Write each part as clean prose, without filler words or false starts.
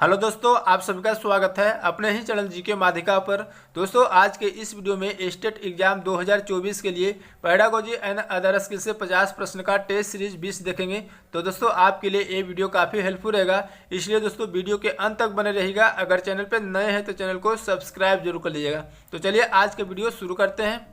Hello दोस्तों, आप सभी का स्वागत है अपने ही चैनल जीके माध्यिका पर। दोस्तों, आज के इस वीडियो में स्टेट एग्जाम 2024 के लिए पेडागोजी एंड अदर स्किल से 50 प्रश्न का टेस्ट सीरीज 20 देखेंगे। तो दोस्तों, आपके लिए ये वीडियो काफ़ी हेल्पफुल रहेगा, इसलिए दोस्तों वीडियो के अंत तक बने रहेगा। अगर चैनल पर नए हैं तो चैनल को सब्सक्राइब जरूर कर लीजिएगा। तो चलिए आज के वीडियो शुरू करते हैं।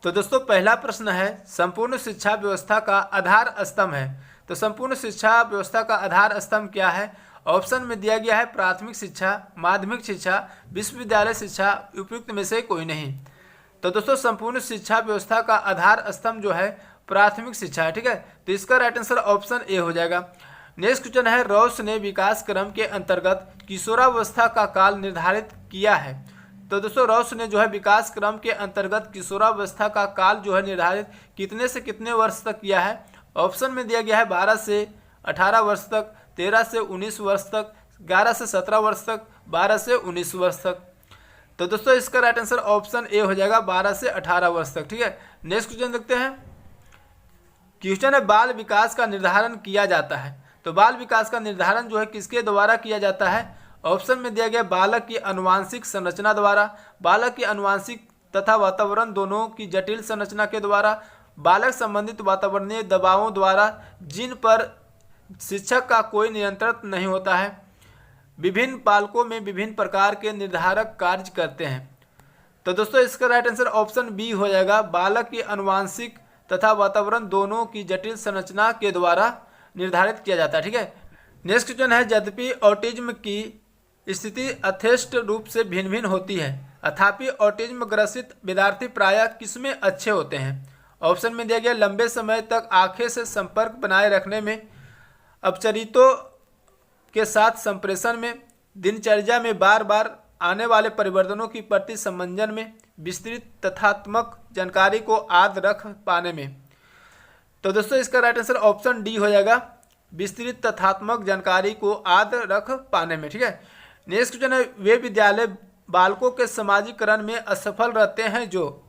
तो दोस्तों, पहला प्रश्न है, संपूर्ण शिक्षा व्यवस्था का आधार स्तंभ है। तो संपूर्ण शिक्षा व्यवस्था का आधार स्तंभ क्या है? ऑप्शन में दिया गया है प्राथमिक शिक्षा, माध्यमिक शिक्षा, विश्वविद्यालय शिक्षा, उपयुक्त में से कोई नहीं। तो दोस्तों, संपूर्ण शिक्षा व्यवस्था का आधार स्तंभ जो है प्राथमिक शिक्षा है। ठीक है, तो इसका राइट आंसर ऑप्शन ए हो जाएगा। नेक्स्ट क्वेश्चन है, रॉस ने विकास क्रम के अंतर्गत किशोरावस्था का काल निर्धारित किया है। तो दोस्तों, रॉस ने जो है विकास क्रम के अंतर्गत किशोरावस्था का काल जो है निर्धारित कितने से कितने वर्ष तक किया है? ऑप्शन में दिया गया है 12 से 18 वर्ष तक, 13 से 19 वर्ष तक, 11 से 17 वर्ष तक, 12 से 19 वर्ष तक। तो दोस्तों, इसका राइट आंसर ऑप्शन ए हो जाएगा, 12 से 18 वर्ष तक। ठीक है, नेक्स्ट क्वेश्चन देखते हैं। क्वेश्चन है, बाल विकास का निर्धारण किया जाता है। तो बाल विकास का निर्धारण जो है किसके द्वारा किया जाता है? ऑप्शन में दिया गया बालक की अनुवांशिक संरचना द्वारा, बालक की अनुवांशिक तथा वातावरण दोनों की जटिल संरचना के द्वारा, बालक संबंधित वातावरणीय दबावों द्वारा, जिन पर शिक्षक का कोई नियंत्रण नहीं होता है, विभिन्न पालकों में विभिन्न प्रकार के निर्धारक कार्य करते हैं। तो दोस्तों, इसका राइट आंसर ऑप्शन बी हो जाएगा, बालक की अनुवांशिक तथा वातावरण दोनों की जटिल संरचना के द्वारा निर्धारित किया जाता है। ठीक है, नेक्स्ट क्वेश्चन है, यद्यपि ऑटिज्म की स्थिति यथेष्ट रूप से भिन्न भिन्न होती है, अथापि ऑटिज्म ग्रसित विद्यार्थी प्रायः किसमें अच्छे होते हैं? ऑप्शन में दिया गया लंबे समय तक आंखें से संपर्क बनाए रखने में, अपचरितों के साथ संप्रेषण में, दिनचर्या में बार बार आने वाले परिवर्तनों की प्रति संमंजन में, विस्तृत तथ्यात्मक जानकारी को याद रख पाने में। तो दोस्तों, इसका राइट आंसर ऑप्शन डी हो जाएगा, विस्तृत तथ्यात्मक जानकारी को याद रख पाने में। ठीक है, नेक्स्ट क्वेश्चन है, वे विद्यालय बालकों के समाजीकरण में असफल रहते हैं जो?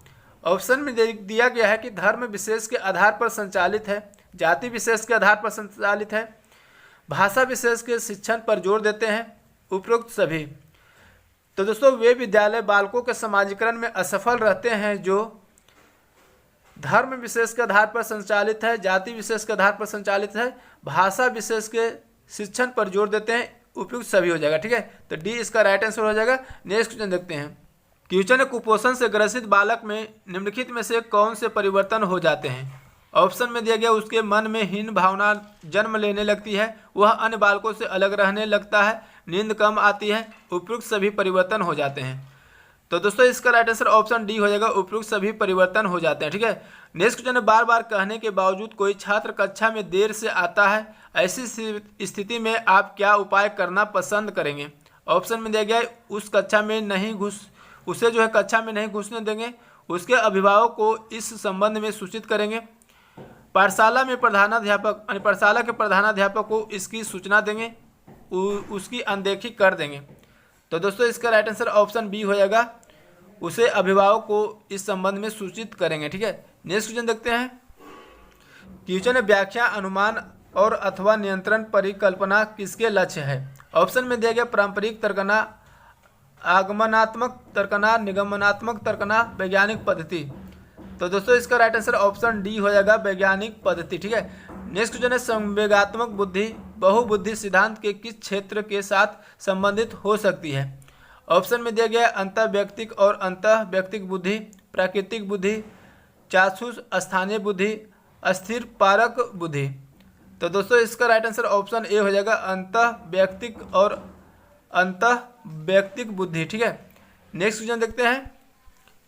ऑप्शन में दिया गया है कि धर्म विशेष के आधार पर संचालित है, जाति विशेष के आधार पर संचालित है, भाषा विशेष के शिक्षण पर जोर देते हैं, उपरोक्त सभी। तो दोस्तों, वे विद्यालय बालकों के समाजीकरण में असफल रहते हैं जो धर्म विशेष के आधार पर संचालित है, जाति विशेष के आधार पर संचालित है, भाषा विशेष के शिक्षण पर जोर देते हैं, उपयुक्त सभी हो जाएगा। ठीक है, तो डी इसका राइट आंसर हो जाएगा। नेक्स्ट क्वेश्चन देखते हैं। क्वेश्चन है, कुपोषण से ग्रसित बालक में निम्नलिखित में से कौन से परिवर्तन हो जाते हैं? ऑप्शन में दिया गया उसके मन में हीन भावना जन्म लेने लगती है, वह अन्य बालकों से अलग रहने लगता है, नींद कम आती है, उपयुक्त सभी परिवर्तन हो जाते हैं। तो दोस्तों, इसका राइट आंसर ऑप्शन डी हो जाएगा, उपयुक्त सभी परिवर्तन हो जाते हैं। ठीक है, नेक्स्ट क्वेश्चन है, बार बार कहने के बावजूद कोई छात्र कक्षा में देर से आता है, ऐसी स्थिति में आप क्या उपाय करना पसंद करेंगे? ऑप्शन में दिया गया उस कक्षा में नहीं उसे जो है कक्षा में नहीं घुसने देंगे, उसके अभिभावक को इस संबंध में सूचित करेंगे, पाठशाला में प्रधानाध्यापक यानी पाठशाला के प्रधानाध्यापक को इसकी सूचना देंगे, उसकी अनदेखी कर देंगे। तो दोस्तों, इसका राइट आंसर ऑप्शन बी हो जाएगा, उसे अभिभावक को इस संबंध में सूचित करेंगे। ठीक है, नेक्स्ट क्वेश्चन देखते हैं। क्वेश्चन है, व्याख्या, अनुमान और अथवा नियंत्रण परिकल्पना किसके लक्ष्य है? ऑप्शन में दिया गया पारंपरिक तर्कना, आगमनात्मक तर्कना, निगमनात्मक तर्कना, वैज्ञानिक पद्धति। तो दोस्तों, इसका राइट आंसर ऑप्शन डी हो जाएगा, वैज्ञानिक पद्धति। ठीक है, नेक्स्ट क्वेश्चन है, संवेगात्मक बुद्धि बहुबुद्धि सिद्धांत के किस क्षेत्र के साथ संबंधित हो सकती है? ऑप्शन में दिया गया अंतः व्यक्तिक और अंतः व्यक्तिक बुद्धि, प्राकृतिक बुद्धि, चाक्षुष स्थानीय बुद्धि, अस्थिर पारक बुद्धि। तो दोस्तों, इसका राइट आंसर ऑप्शन ए हो जाएगा, अंतः व्यक्तिक और अंतः व्यक्तिक बुद्धि। ठीक है, नेक्स्ट क्वेश्चन देखते हैं।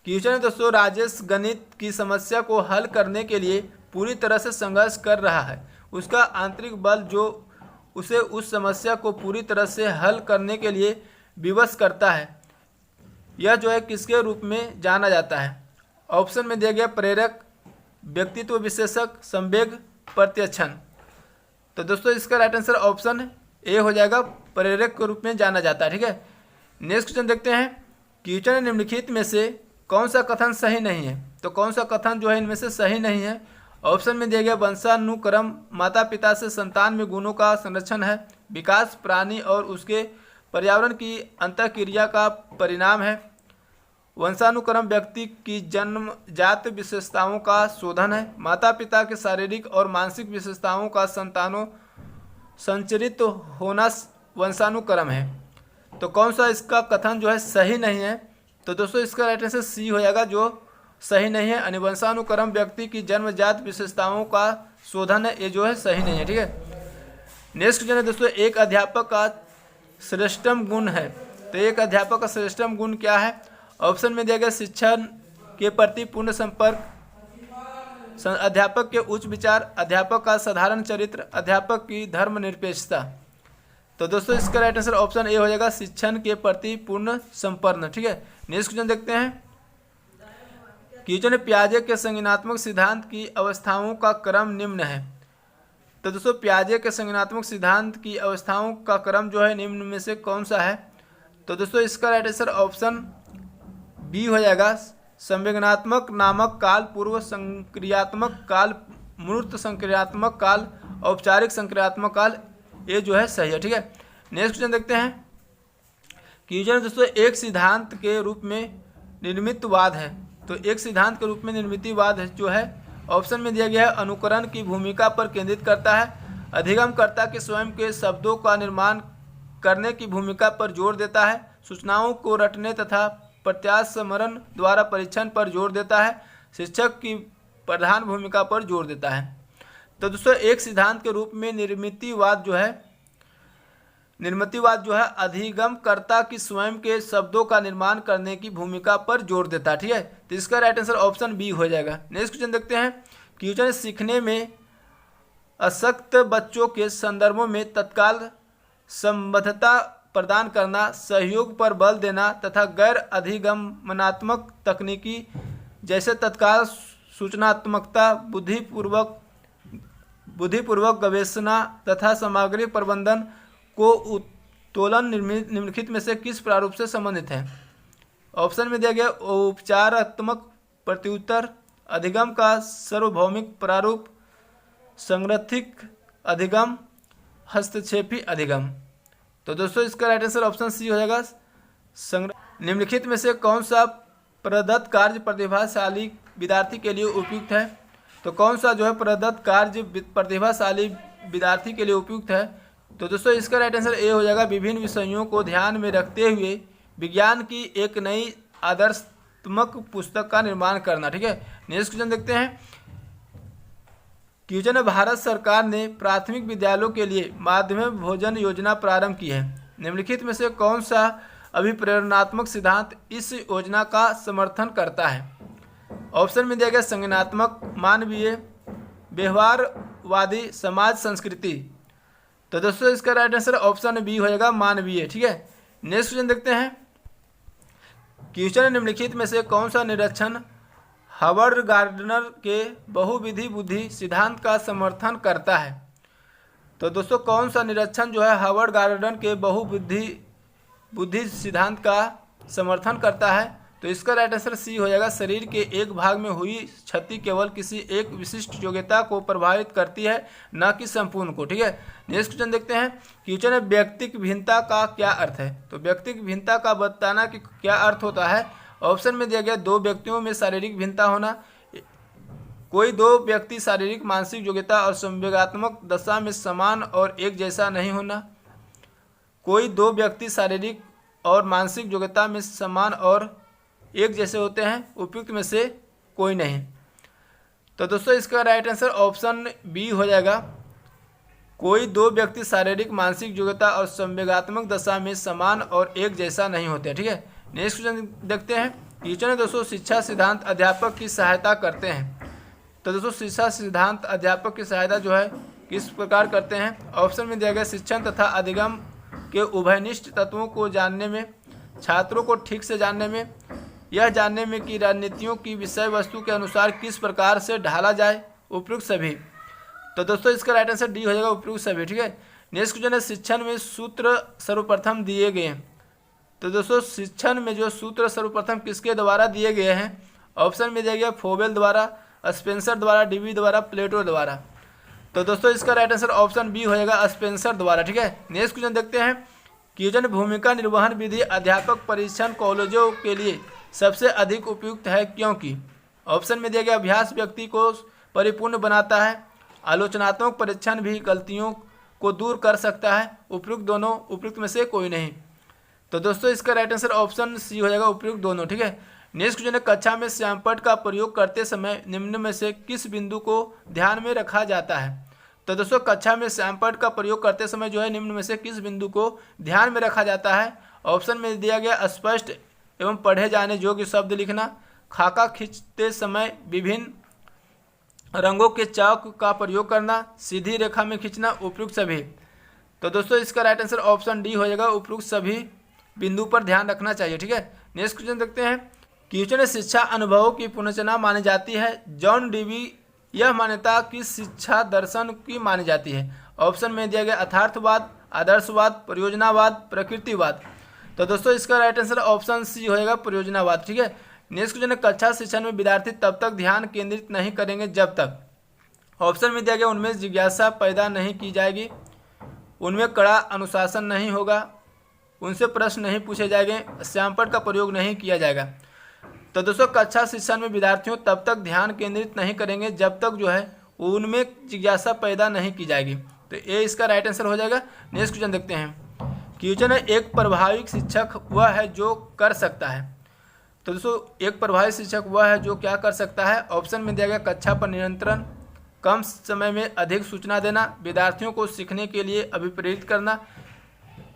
क्वेश्चन है दोस्तों, राजेश गणित की समस्या को हल करने के लिए पूरी तरह से संघर्ष कर रहा है, उसका आंतरिक बल जो उसे उस समस्या को पूरी तरह से हल करने के लिए विवश करता है, यह जो है किसके रूप में जाना जाता है? ऑप्शन में दिया गया प्रेरक, व्यक्तित्व विशेषक, संवेग, प्रत्यक्षण। तो दोस्तों, इसका राइट आंसर ऑप्शन ए हो जाएगा, प्रेरक के रूप में जाना जाता है। ठीक है, नेक्स्ट क्वेश्चन देखते हैं। क्वेश्चन निम्नलिखित में से कौन सा कथन सही नहीं है? तो कौन सा कथन जो है इनमें से सही नहीं है? ऑप्शन में दिया गया वंशानुक्रम माता पिता से संतान में गुणों का संरक्षण है, विकास प्राणी और उसके पर्यावरण की अंतःक्रिया का परिणाम है। वंशानुक्रम व्यक्ति की जन्मजात विशेषताओं का शोधन है। माता पिता के शारीरिक और मानसिक विशेषताओं का संतानों संचरित होना वंशानुक्रम है। तो कौन सा इसका कथन जो है सही नहीं है? तो दोस्तों इसका राइट आंसर सी हो जाएगा, जो सही नहीं है। वंशानुक्रम व्यक्ति की जन्मजात विशेषताओं का शोधन है, ये जो है सही नहीं है। ठीक है, नेक्स्ट क्वेश्चन है दोस्तों, एक अध्यापक का श्रेष्ठतम गुण है। तो एक अध्यापक का श्रेष्ठतम गुण क्या है? ऑप्शन में दिया गया शिक्षण के प्रति पूर्ण संपर्क, अध्यापक के उच्च विचार, अध्यापक का साधारण चरित्र, अध्यापक की धर्मनिरपेक्षता। तो दोस्तों इसका राइट आंसर ऑप्शन ए हो जाएगा, शिक्षण के प्रति पूर्ण संपन्न। ठीक है, नेक्स्ट क्वेश्चन देखते हैं। क्वेश्चन पियाजे के संज्ञानात्मक सिद्धांत की अवस्थाओं का क्रम निम्न है। तो दोस्तों पियाजे के संज्ञानात्मक सिद्धांत की अवस्थाओं का क्रम जो है निम्न में से कौन सा है? तो दोस्तों इसका राइट आंसर ऑप्शन बी हो जाएगा, संवेदनात्मक नामक काल, पूर्व संक्रियात्मक काल, मूर्त संक्रियात्मक काल, औपचारिक संक्रियात्मक काल, ये जो है सही है। ठीक है, नेक्स्ट क्वेश्चन देखते हैं। क्वेश्चन दोस्तों एक सिद्धांत के रूप में निर्मितवाद है। तो एक सिद्धांत के रूप में निर्मितवाद जो है ऑप्शन में दिया गया है, अनुकरण की भूमिका पर केंद्रित करता है, अधिगमकर्ता के स्वयं के शब्दों का निर्माण करने की भूमिका पर जोर देता है, सूचनाओं को रटने तथा प्रत्यास्मरण द्वारा परीक्षण पर जोर देता है, शिक्षक की प्रधान भूमिका पर जोर देता है। तो दोस्तों एक सिद्धांत के रूप में निर्मितवाद जो है अधिगमकर्ता की स्वयं के शब्दों का निर्माण करने की भूमिका पर जोर देता है। ठीक है, तो इसका राइट आंसर ऑप्शन बी हो जाएगा। नेक्स्ट क्वेश्चन देखते हैं। क्वेश्चन सीखने में अशक्त बच्चों के संदर्भों में तत्काल संबद्धता प्रदान करना, सहयोग पर बल देना तथा गैर अधिगमनात्मक तकनीकी जैसे तत्काल सूचनात्मकता, बुद्धिपूर्वक गवेषणा तथा सामग्री प्रबंधन को उत्तोलन निम्नलिखित में से किस प्रारूप से संबंधित है? ऑप्शन में दिया गया उपचारात्मक प्रत्युत्तर, अधिगम का सार्वभौमिक प्रारूप, संरक्षित अधिगम, हस्तक्षेपी अधिगम। तो दोस्तों इसका राइट आंसर ऑप्शन सी हो जाएगा, निम्नलिखित में से कौन सा प्रदत्त कार्य प्रतिभाशाली विद्यार्थी के लिए उपयुक्त है? तो कौन सा जो है प्रदत्त कार्य प्रतिभाशाली विद्यार्थी के लिए उपयुक्त है? तो दोस्तों इसका राइट आंसर ए हो जाएगा, विभिन्न विषयों को ध्यान में रखते हुए विज्ञान की एक नई आदर्शात्मक पुस्तक का निर्माण करना। ठीक है, नेक्स्ट क्वेश्चन देखते हैं। क्वेश्चन भारत सरकार ने प्राथमिक विद्यालयों के लिए माध्यमिक भोजन योजना प्रारंभ की है। निम्नलिखित में से कौन सा अभिप्रेरणात्मक सिद्धांत इस योजना का समर्थन करता है? ऑप्शन में दिया गया संज्ञानात्मक, मानवीय, व्यवहारवादी, समाज संस्कृति। तो दोस्तों इसका राइट आंसर ऑप्शन बी हो जाएगा, मानवीय। ठीक है, नेक्स्ट क्वेश्चन देखते हैं। क्वेश्चन निम्नलिखित में से कौन सा निरीक्षण हावर्ड गार्डनर के बहुविधि बुद्धि सिद्धांत का समर्थन करता है? तो दोस्तों कौन सा निरीक्षण जो है हावर्ड गार्डनर के बहुविधि बुद्धि सिद्धांत का समर्थन करता है? तो इसका राइट आंसर सी हो जाएगा, शरीर के एक भाग में हुई क्षति केवल किसी एक विशिष्ट योग्यता को प्रभावित करती है, न कि संपूर्ण को। ठीक है, नेक्स्ट क्वेश्चन देखते हैं। क्वेश्चन है व्यक्तिक भिन्नता का क्या अर्थ है? तो व्यक्तिक भिन्नता का बताना कि क्या अर्थ होता है? ऑप्शन में दिया गया दो व्यक्तियों में शारीरिक भिन्नता होना, कोई दो व्यक्ति शारीरिक, मानसिक योग्यता और संवेगात्मक दशा में समान और एक जैसा नहीं होना, कोई दो व्यक्ति शारीरिक और मानसिक योग्यता में समान और एक जैसे होते हैं, उपयुक्त में से कोई नहीं। तो दोस्तों इसका राइट आंसर ऑप्शन बी हो जाएगा, कोई दो व्यक्ति शारीरिक, मानसिक योग्यता और संवेगात्मक दशा में समान और एक जैसा नहीं होते। ठीक है, नेक्स्ट क्वेश्चन देखते हैं। क्वेश्चन है दोस्तों शिक्षा सिद्धांत अध्यापक की सहायता करते हैं। तो दोस्तों शिक्षा सिद्धांत अध्यापक की सहायता जो है किस प्रकार करते हैं? ऑप्शन में दिया गया शिक्षण तथा अधिगम के उभयनिष्ठ तत्वों को जानने में, छात्रों को ठीक से जानने में, यह जानने में कि रणनीतियों की विषय वस्तु के अनुसार किस प्रकार से ढाला जाए, उपयुक्त सभी। तो दोस्तों इसका राइट आंसर डी हो जाएगा, उपयुक्त सभी। ठीक है, नेक्स्ट क्वेश्चन है शिक्षण में सूत्र सर्वप्रथम दिए गए हैं। तो दोस्तों शिक्षण में जो सूत्र सर्वप्रथम किसके द्वारा दिए गए हैं? ऑप्शन में दिया गया फोबेल द्वारा, स्पेंसर द्वारा, डीवी द्वारा, प्लेटो द्वारा। तो दोस्तों इसका राइट आंसर ऑप्शन बी हो जाएगा, स्पेंसर द्वारा। ठीक है, नेक्स्ट क्वेश्चन देखते हैं। क्वेश्चन भूमिका निर्वहन विधि अध्यापक परीक्षण कॉलेजों के लिए सबसे अधिक उपयुक्त है क्योंकि। ऑप्शन में दिया गया अभ्यास व्यक्ति को परिपूर्ण बनाता है, आलोचनात्मक परीक्षण भी गलतियों को दूर कर सकता है, उपयुक्त दोनों, उपयुक्त में से कोई नहीं। तो दोस्तों इसका राइट आंसर ऑप्शन सी हो जाएगा, उपयुक्त दोनों। ठीक है, नेक्स्ट क्वेश्चन है कक्षा में श्यामपट्ट का प्रयोग करते समय निम्न में से किस बिंदु को ध्यान में रखा जाता है। तो दोस्तों कक्षा में श्यामपट्ट का प्रयोग करते समय जो है निम्न में से किस बिंदु को ध्यान में रखा जाता है। ऑप्शन में दिया गया स्पष्ट एवं पढ़े जाने योग्य शब्द लिखना, खाका खींचते समय विभिन्न रंगों के चाक का प्रयोग करना, सीधी रेखा में खींचना, उपयुक्त सभी। तो दोस्तों इसका राइट आंसर ऑप्शन डी हो जाएगा, उपयुक्त सभी बिंदु पर ध्यान रखना चाहिए। ठीक है, नेक्स्ट क्वेश्चन देखते हैं। क्वेश्चन शिक्षा अनुभवों की पुनर्रचना मानी जाती है। जॉन डीवी यह मान्यता किस शिक्षा दर्शन की मानी जाती है। ऑप्शन में दिया गया यथार्थवाद, आदर्शवाद, परियोजनावाद, प्रकृतिवाद। तो दोस्तों इसका राइट आंसर ऑप्शन सी होएगा, परियोजनावाद। ठीक है, नेक्स्ट क्वेश्चन कक्षा शिक्षण में विद्यार्थी तब तक ध्यान केंद्रित नहीं करेंगे जब तक। ऑप्शन में दिया गया उनमें जिज्ञासा पैदा नहीं की जाएगी, उनमें कड़ा अनुशासन नहीं होगा, उनसे प्रश्न नहीं पूछे जाएंगे, श्यामपट्ट का प्रयोग नहीं किया जाएगा। तो दोस्तों कक्षा शिक्षण में विद्यार्थियों तब तक ध्यान केंद्रित नहीं करेंगे जब तक जो है उनमें जिज्ञासा पैदा नहीं की जाएगी। तो ये इसका राइट आंसर हो जाएगा। नेक्स्ट क्वेश्चन देखते हैं। क्वेश्चन है एक प्रभावी शिक्षक वह है जो कर सकता है। तो दोस्तों एक प्रभावी शिक्षक वह है जो क्या कर सकता है। ऑप्शन में दिया गया कक्षा पर नियंत्रण, कम समय में अधिक सूचना देना, विद्यार्थियों को सीखने के लिए अभिप्रेरित करना,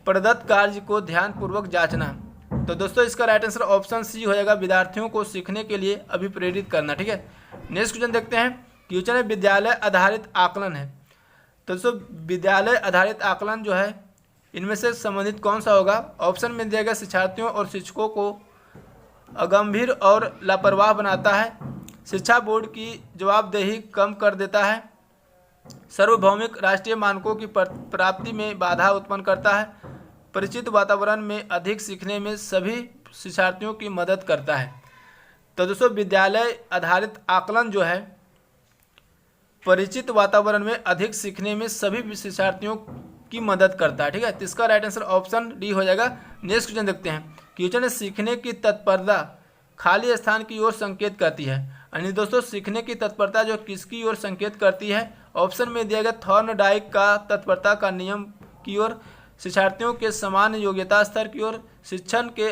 प्रदत्त कार्य को ध्यानपूर्वक जांचना। तो दोस्तों इसका राइट आंसर ऑप्शन सी हो जाएगा, विद्यार्थियों को सीखने के लिए अभिप्रेरित करना। ठीक है, नेक्स्ट क्वेश्चन देखते हैं। क्वेश्चन है विद्यालय आधारित आकलन है। तो दोस्तों विद्यालय आधारित आकलन जो है इनमें से संबंधित कौन सा होगा। ऑप्शन में दिया गया शिक्षार्थियों और शिक्षकों को अगंभीर और लापरवाह बनाता है, शिक्षा बोर्ड की जवाबदेही कम कर देता है, सार्वभौमिक राष्ट्रीय मानकों की प्राप्ति में बाधा उत्पन्न करता है, परिचित वातावरण में अधिक सीखने में सभी शिक्षार्थियों की मदद करता है। तो दोस्तों विद्यालय आधारित आकलन जो है परिचित वातावरण में अधिक सीखने में सभी शिक्षार्थियों की मदद करता है। ठीक है, तो इसका राइट आंसर ऑप्शन डी हो जाएगा। नेक्स्ट क्वेश्चन देखते हैं। क्वेश्चन है सीखने की तत्परता खाली स्थान की ओर संकेत करती है। यानी दोस्तों सीखने की तत्परता जो किसकी ओर संकेत करती है। ऑप्शन में दिया गया थॉर्नडाइक का तत्परता का नियम की ओर, शिक्षार्थियों के समान योग्यता स्तर की ओर, शिक्षण के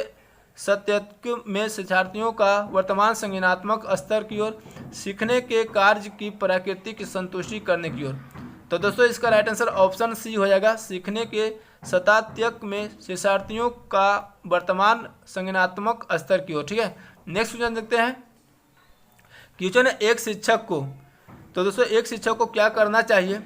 सत्य में शिक्षार्थियों का वर्तमान संज्ञानात्मक स्तर की ओर, सीखने के कार्य की प्रकृति की संतुष्टि करने की ओर। तो दोस्तों इसका राइट आंसर ऑप्शन सी हो जाएगा, सीखने के सत्यात्मक में शिक्षार्थियों का वर्तमान संज्ञानात्मक स्तर की ओर। ठीक है, नेक्स्ट क्वेश्चन देखते हैं। क्वेश्चन है एक शिक्षक को, तो दोस्तों एक शिक्षक को क्या करना चाहिए।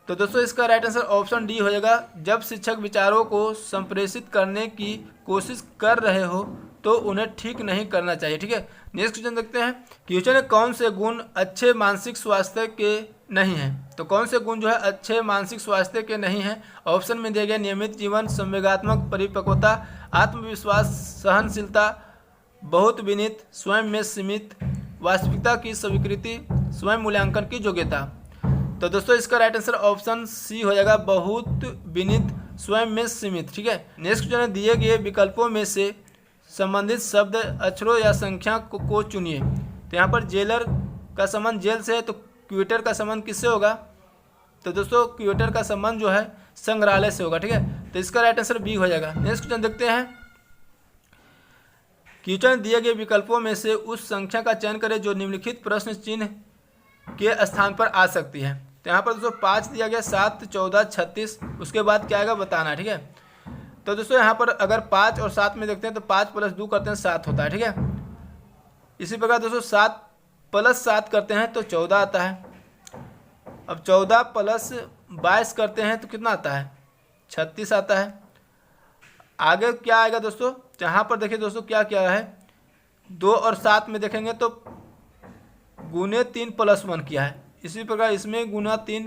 तो दोस्तों इसका राइट आंसर ऑप्शन डी हो जाएगा, जब शिक्षक विचारों को संप्रेषित करने की कोशिश कर रहे हो तो उन्हें ठीक नहीं करना चाहिए। ठीक है, नेक्स्ट क्वेश्चन देखते हैं। क्वेश्चन है कौन से गुण अच्छे मानसिक स्वास्थ्य के नहीं हैं। तो कौन से गुण जो है अच्छे मानसिक स्वास्थ्य के नहीं हैं। ऑप्शन में दिया गया नियमित जीवन, संवेगात्मक परिपक्वता, आत्मविश्वास, सहनशीलता, बहुत विनीत, स्वयं में सीमित, वास्तविकता की स्वीकृति, स्वयं मूल्यांकन की योग्यता। तो दोस्तों इसका राइट आंसर ऑप्शन सी हो जाएगा, बहुत विनीत, स्वयं में सीमित। ठीक है, नेक्स्ट जो है दिए गए विकल्पों में से संबंधित शब्द अक्षरों या संख्या को चुनिए। तो यहाँ पर जेलर का संबंध जेल से है, तो क्यूरेटर का संबंध किससे होगा। तो दोस्तों क्यूरेटर का संबंध जो है संग्रहालय से होगा। ठीक है, तो इसका राइट आंसर बी हो जाएगा। नेक्स्ट क्वेश्चन देखते हैं। क्वेश्चन दिए गए विकल्पों में से उस संख्या का चयन करें जो निम्नलिखित प्रश्न चिन्ह के स्थान पर आ सकती है। तो यहाँ पर दोस्तों 5 दिया गया, 7, 14, 36, उसके बाद क्या आएगा बताना। ठीक है, तो दोस्तों यहाँ पर अगर 5 और 7 में देखते हैं तो 5 + 2 करते हैं 7 होता है। ठीक है, इसी प्रकार दोस्तों 7 + 7 करते हैं तो 14 आता है। अब 14 + 22 करते हैं तो कितना आता है, 36 आता है। आगे क्या आएगा दोस्तों, यहाँ पर देखिए दोस्तों क्या क्या है, 2 और 7 में देखेंगे तो गुने 3 + 1 किया है। इसी प्रकार इसमें गुना 3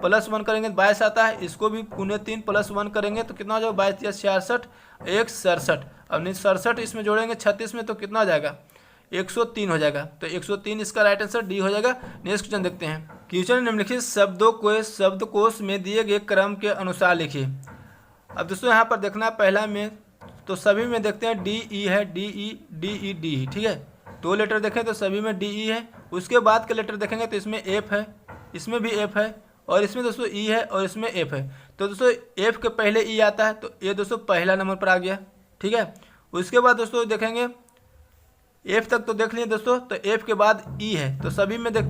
+ 1 करेंगे तो 22 आता है। इसको भी गुने 3 + 1 करेंगे तो कितना हो जाएगा, 22 या 66, 1 67। अब नहीं 67 इसमें जोड़ेंगे 36 में तो कितना हो जाएगा, 103 हो जाएगा। तो 103 इसका राइट आंसर डी हो जाएगा। नेक्स्ट क्वेश्चन देखते हैं। क्वेश्चन निम्नलिखित शब्दों को शब्दकोश में दिए गए क्रम के अनुसार लिखिए। अब दोस्तों यहाँ पर देखना पहला में तो सभी में देखते हैं डी ई है, D E D E D, ठीक है। 2 लेटर देखें तो सभी में डी ई है। उसके बाद के लेटर देखेंगे तो इसमें एफ है, इसमें भी एफ है, और इसमें दोस्तों ई है, और इसमें एफ है। तो दोस्तों एफ के पहले ई आता है, तो ये दोस्तों पहला नंबर पर आ गया, ठीक है। उसके बाद दोस्तों देखेंगे एफ तक तो देख लिए दोस्तों, तो एफ के बाद ई है, तो सभी में देख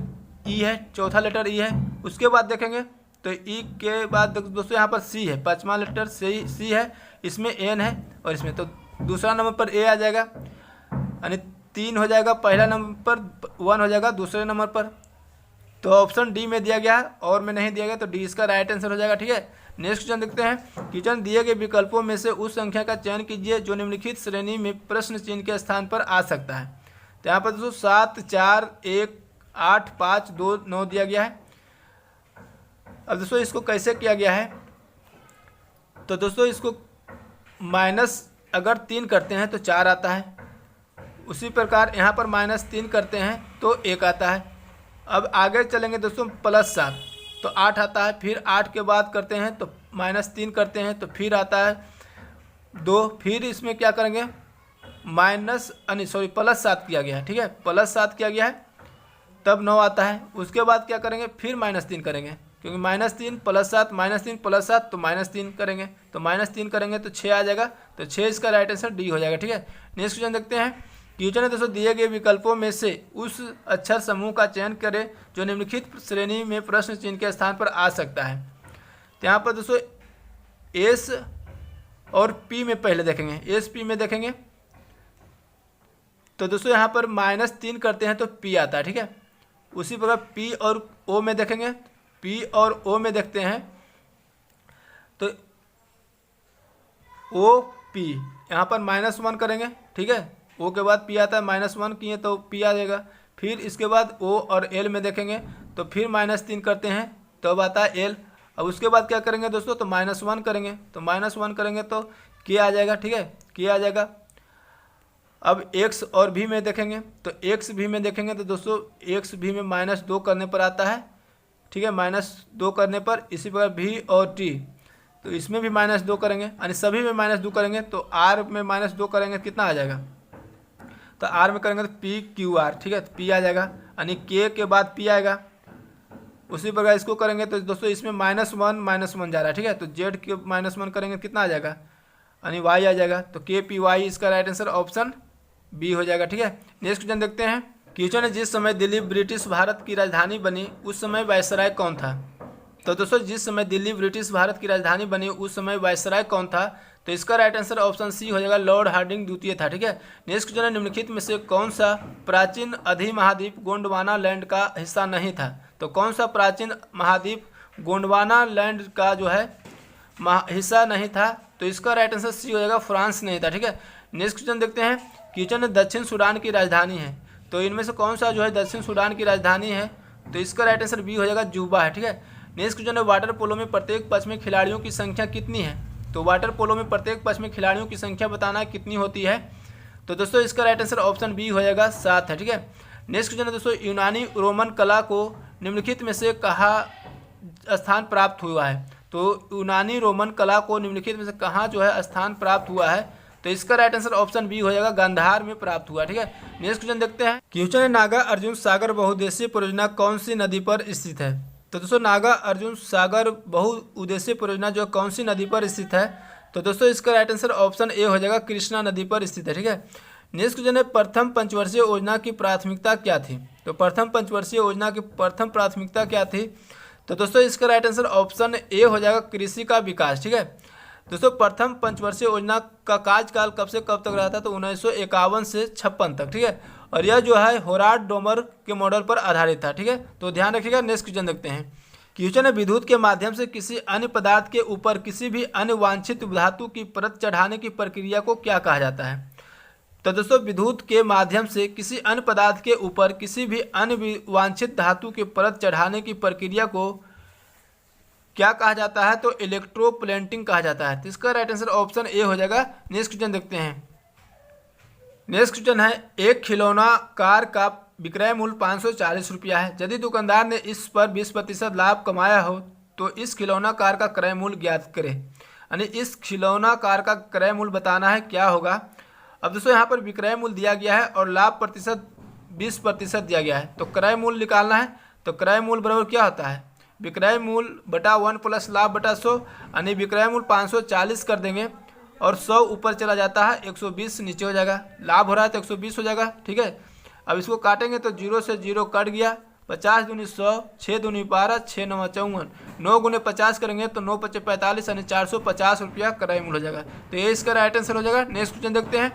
ई है, चौथा लेटर ई है। उसके बाद देखेंगे तो ई के बाद दोस्तों यहाँ पर सी है, 5वां लेटर सी है, इसमें एन है, और इसमें तो दूसरा नंबर पर ए आ जाएगा, यानी 3 हो जाएगा पहला नंबर पर, 1 हो जाएगा दूसरे नंबर पर। तो ऑप्शन डी में दिया गया है और में नहीं दिया गया, तो डी इसका राइट आंसर हो जाएगा, ठीक है। नेक्स्ट क्वेश्चन देखते हैं। क्वेश्चन दिए गए विकल्पों में से उस संख्या का चयन कीजिए जो निम्नलिखित श्रेणी में प्रश्न चिन्ह के स्थान पर आ सकता है। तो यहाँ पर दोस्तों 7, 4, 1, 8, 5, 2, 9 दिया गया है। अब दोस्तों इसको कैसे किया गया है, तो दोस्तों इसको माइनस अगर 3 करते हैं तो 4 आता है, उसी प्रकार यहाँ पर -3 करते हैं तो 1 आता है। अब आगे चलेंगे दोस्तों +7 तो 8 आता है, फिर 8 के बाद करते हैं तो -3 करते हैं तो फिर आता है 2, फिर इसमें क्या करेंगे +7 किया गया है, ठीक है, +7 किया गया है, तब 9 आता है। उसके बाद क्या करेंगे फिर -3 करेंगे, क्योंकि -3 +7 -3 +7 तो -3 करेंगे, तो -3 करेंगे तो 6 आ जाएगा, तो 6 इसका राइट आंसर डी हो जाएगा, ठीक है। नेक्स्ट क्वेश्चन देखते हैं। क्वेश्चन है दोस्तों दिए गए विकल्पों में से उस अक्षर समूह का चयन करें जो निम्नलिखित श्रेणी में प्रश्न चिन्ह के स्थान पर आ सकता है। तो यहाँ पर दोस्तों एस और पी में पहले देखेंगे, एस पी में देखेंगे तो दोस्तों यहाँ पर -3 करते हैं तो पी आता है, ठीक है। उसी प्रकार पी और ओ में देखेंगे, पी और ओ में देखते हैं तो ओ पी, यहाँ पर -1 करेंगे, ठीक है, ओ के बाद पी आता है, -1 किए तो पी आ जाएगा। फिर इसके बाद ओ और एल में देखेंगे तो फिर -3 करते हैं तब आता है एल। अब उसके बाद क्या करेंगे दोस्तों, तो -1 करेंगे, तो -1 करेंगे तो के आ जाएगा, ठीक है, के आ जाएगा। अब एक्स और भी में देखेंगे तो एक्स भी में देखेंगे तो दोस्तों एक्स भी में -2 करने पर आता है, ठीक है, -2 करने पर। इसी प्रकार भी और टी तो इसमें भी -2 करेंगे, यानी सभी में -2 करेंगे, तो आर में -2 करेंगे कितना आ जाएगा, तो आर में करेंगे तो पी क्यू आर, ठीक है, तो पी आ जाएगा, यानी के के बाद पी आएगा। उसी प्रकार इसको करेंगे तो दोस्तों इसमें -1 जा रहा है, ठीक है, तो जेड के -1 करेंगे कितना आ जाएगा, यानी वाई आ जाएगा, तो के पी वाई इसका राइट आंसर ऑप्शन बी हो जाएगा, ठीक है। नेक्स्ट क्वेश्चन देखते हैं। क्वेश्चन है जिस समय दिल्ली ब्रिटिश भारत की राजधानी बनी उस समय वायसराय कौन था। तो दोस्तों जिस समय दिल्ली ब्रिटिश भारत की राजधानी बनी उस समय वायसराय कौन था, तो इसका राइट आंसर ऑप्शन सी हो जाएगा, लॉर्ड हार्डिंग द्वितीय था, ठीक है। नेक्स्ट क्वेश्चन है निम्नलिखित में से कौन सा प्राचीन अधिमहाद्वीप गोंडवाना लैंड का हिस्सा नहीं था। तो कौन सा प्राचीन महाद्वीप गोंडवाना लैंड का जो है हिस्सा नहीं था, तो इसका राइट आंसर सी हो जाएगा, फ्रांस नहीं था, ठीक है। नेक्स्ट क्वेश्चन देखते हैं। क्वेश्चन दक्षिण सूडान की राजधानी है, तो इनमें से कौन सा जो है दक्षिण सूडान की राजधानी है, तो इसका राइट आंसर बी हो जाएगा, जूबा है, ठीक है। नेक्स्ट क्वेश्चन है वाटर पोलो में प्रत्येक पक्ष में खिलाड़ियों की संख्या कितनी है। तो वाटर पोलो में प्रत्येक पक्ष में खिलाड़ियों की संख्या बताना कितनी होती है, तो दोस्तों इसका राइट आंसर ऑप्शन बी हो जाएगा, 7 है, ठीक है। नेक्स्ट क्वेश्चन है दोस्तों यूनानी रोमन कला को निम्नलिखित में से कहाँ स्थान प्राप्त हुआ है। तो यूनानी रोमन कला को निम्नलिखित में से कहाँ जो है स्थान प्राप्त हुआ है, तो इसका राइट आंसर ऑप्शन बी हो जाएगा, गांधार में प्राप्त हुआ, ठीक है। नेक्स्ट क्वेश्चन देखते हैं। क्वेश्चन है नागा अर्जुन सागर बहुउद्देशीय परियोजना कौन सी नदी पर स्थित है। तो दोस्तों नागा अर्जुन सागर बहुउद्देशीय परियोजना जो कौन सी नदी पर स्थित है, तो दोस्तों इसका राइट आंसर ऑप्शन ए हो जाएगा, कृष्णा नदी पर स्थित है, ठीक है। नेक्स्ट क्वेश्चन है प्रथम पंचवर्षीय योजना की प्राथमिकता क्या थी। तो प्रथम पंचवर्षीय योजना की प्रथम प्राथमिकता क्या थी, तो दोस्तों इसका राइट आंसर ऑप्शन ए हो जाएगा, कृषि का विकास, ठीक है। दोस्तों प्रथम पंचवर्षीय योजना का कार्यकाल कब से कब तक रहा था, तो 1951 से 56 तक, ठीक है। और यह जो है होरार्ड डोमर के मॉडल पर आधारित था, ठीक है, तो ध्यान रखिएगा। नेक्स्ट क्वेश्चन देखते हैं। क्वेश्चन है विद्युत के माध्यम से किसी अन्य पदार्थ के ऊपर किसी भी अन्य वांछित धातु की परत चढ़ाने की प्रक्रिया को क्या कहा जाता है। तो दोस्तों विद्युत के माध्यम से किसी अन्य पदार्थ के ऊपर किसी भी अन्य वांछित धातु की परत चढ़ाने की प्रक्रिया को क्या कहा जाता है, तो इलेक्ट्रोप्लेटिंग कहा जाता है, तो इसका राइट आंसर ऑप्शन ए हो जाएगा। नेक्स्ट क्वेश्चन देखते हैं। नेक्स्ट क्वेश्चन है एक खिलौना कार का विक्रय मूल्य 540 रुपया है, यदि दुकानदार ने इस पर 20% लाभ कमाया हो तो इस खिलौना कार का क्रय मूल्य ज्ञात करें। यानी इस खिलौना कार का क्रय मूल्य बताना है, क्या होगा। अब दोस्तों यहाँ पर विक्रय मूल्य दिया गया है और लाभ प्रतिशत 20% दिया गया है, तो क्रय मूल्य निकालना है। तो क्रय मूल्य बराबर क्या होता है, विक्रय मूल्य बटा 1 प्लस लाभ बटा 100, यानी विक्रय मूल्य 540 कर देंगे और 100 ऊपर चला जाता है, 120 नीचे हो जाएगा। लाभ हो रहा है तो 120 हो जाएगा, ठीक है। अब इसको काटेंगे तो 0 से 0 कट गया, 50 दूनी 100, 6 दूनी 12, 6 9 54, 9 गुने 50 करेंगे तो 9 पचे 45, यानी 450 रुपया क्रय मूल्य हो जाएगा। तो ये इसका राइट आंसर हो जाएगा। नेक्स्ट क्वेश्चन देखते हैं।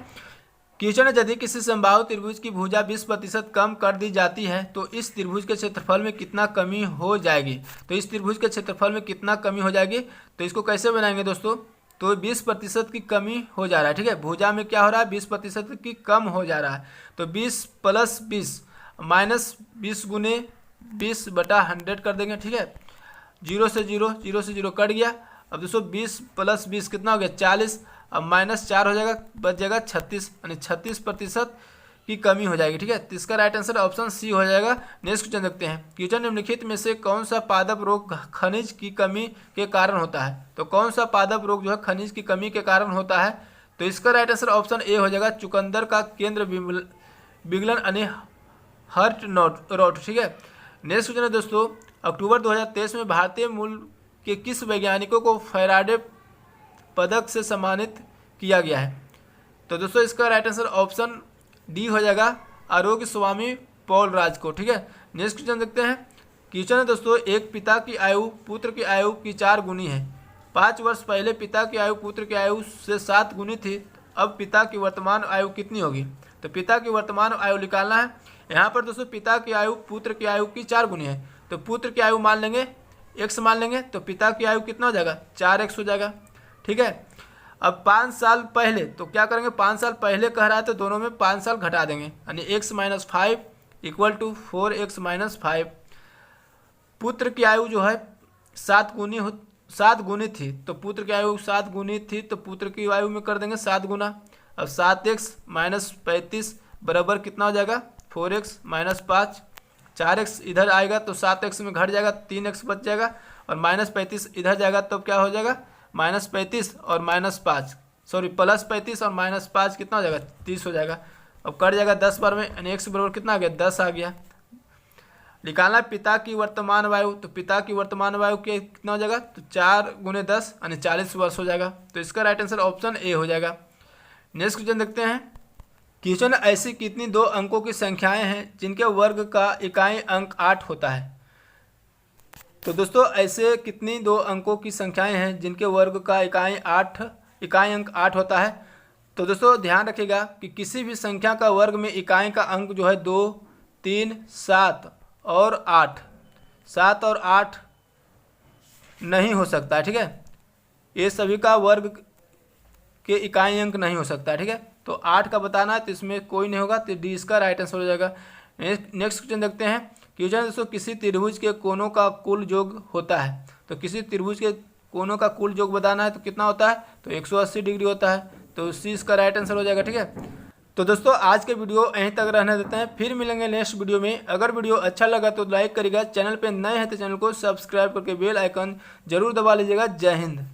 क्वेश्चन है, यदि किसी समबाहु त्रिभुज की भुजा 20% कम कर दी जाती है तो इस त्रिभुज के क्षेत्रफल में कितना कमी हो जाएगी। तो इस त्रिभुज के क्षेत्रफल में कितना कमी हो जाएगी, तो इसको कैसे बनाएंगे दोस्तों। तो 20% की कमी हो जा रहा है, ठीक है। भुजा में क्या हो रहा है, 20% की कम हो जा रहा है। तो 20 प्लस 20 माइनस 20 गुने 20 बटा 100 कर देंगे, ठीक है। 0 से 0 कट गया। अब दोस्तों 20 प्लस 20 कितना हो गया, 40। अब माइनस 4 हो जाएगा, बच जाएगा 36, यानी 36% की कमी हो जाएगी, ठीक है। तो इसका राइट आंसर ऑप्शन सी हो जाएगा। नेक्स्ट क्वेश्चन देखते हैं। क्वेश्चन निम्नलिखित में से कौन सा पादप रोग खनिज की कमी के कारण होता है। तो कौन सा पादप रोग जो है खनिज की कमी के कारण होता है। तो इसका राइट आंसर ऑप्शन ए हो जाएगा, चुकंदर का केंद्र विगलन यानी हर्ट रोट, ठीक है। नेक्स्ट क्वेश्चन है दोस्तों, अक्टूबर 2023 में भारतीय मूल के किस वैज्ञानिकों को फैराडे पदक से सम्मानित किया गया है। तो दोस्तों इसका राइट आंसर ऑप्शन डी हो जाएगा, आरोग्य स्वामी पॉल राज को, ठीक है। नेक्स्ट क्वेश्चन देखते हैं। क्वेश्चन है दोस्तों, एक पिता की आयु पुत्र की आयु की 4 गुनी है। 5 वर्ष पहले पिता की आयु पुत्र की आयु से 7 गुनी थी, अब पिता की वर्तमान आयु कितनी होगी। तो पिता की वर्तमान आयु निकालना है। यहाँ पर दोस्तों पिता की आयु पुत्र की आयु की 4 गुनी है, तो पुत्र की आयु मान लेंगे x मान लेंगे, तो पिता की आयु कितना हो जाएगा, 4x हो जाएगा, ठीक है। अब 5 साल पहले तो क्या करेंगे, 5 साल पहले कह रहा है तो दोनों में 5 साल घटा देंगे, यानी x minus 5 equal to 4x minus 5। पुत्र की आयु जो है 7 गुनी थी, तो पुत्र की आयु 7 गुनी थी, तो पुत्र की आयु में कर देंगे 7 गुना। अब 7x माइनस 35 बराबर कितना हो जाएगा, 4x माइनस 5। 4x इधर आएगा तो 7x में घट जाएगा, 3x बच जाएगा, और माइनस 35 इधर जाएगा तो क्या हो जाएगा, माइनस 35 और माइनस 5, सॉरी प्लस 35 और माइनस 5 कितना हो जाएगा, 30 हो जाएगा। अब कट जाएगा 10 बार में, यानी x बराबर कितना आ गया, 10 आ गया। निकालना पिता की वर्तमान वायु, तो पिता की वर्तमान वायु के कितना हो जाएगा, तो 4 गुने 10 यानी 40 वर्ष हो जाएगा। तो इसका राइट आंसर ऑप्शन ए हो जाएगा। नेक्स्ट क्वेश्चन देखते हैं। क्वेश्चन, ऐसी कितनी 2 अंकों की संख्याएं हैं जिनके वर्ग का इकाई अंक 8 होता है। तो दोस्तों ऐसे कितनी 2 अंकों की संख्याएं हैं जिनके वर्ग का इकाई अंक 8 होता है। तो दोस्तों ध्यान रखिएगा कि किसी भी संख्या का वर्ग में इकाई का अंक जो है 2, 3, 7 और 8, 7 और 8 नहीं हो सकता है, ठीक है। ये सभी का वर्ग के इकाई अंक नहीं हो सकता है, ठीक है। तो 8 का बताना है, तो इसमें कोई नहीं होगा, तो डी इसका राइट आंसर हो जाएगा। नेक्स्ट क्वेश्चन देखते हैं। क्वेश्चन दोस्तों, किसी त्रिभुज के कोनों का कुल योग होता है। तो किसी त्रिभुज के कोनों का कुल योग बताना है तो कितना होता है, तो 180 डिग्री होता है, तो सी इसका राइट आंसर हो जाएगा, ठीक है। तो दोस्तों आज के वीडियो यहीं तक रहने देते हैं, फिर मिलेंगे नेक्स्ट वीडियो में। अगर वीडियो अच्छा लगा तो लाइक करिएगा, चैनल पे नए हैं तो चैनल को सब्सक्राइब करके बेल आइकन जरूर दबा लीजिएगा। जय हिंद।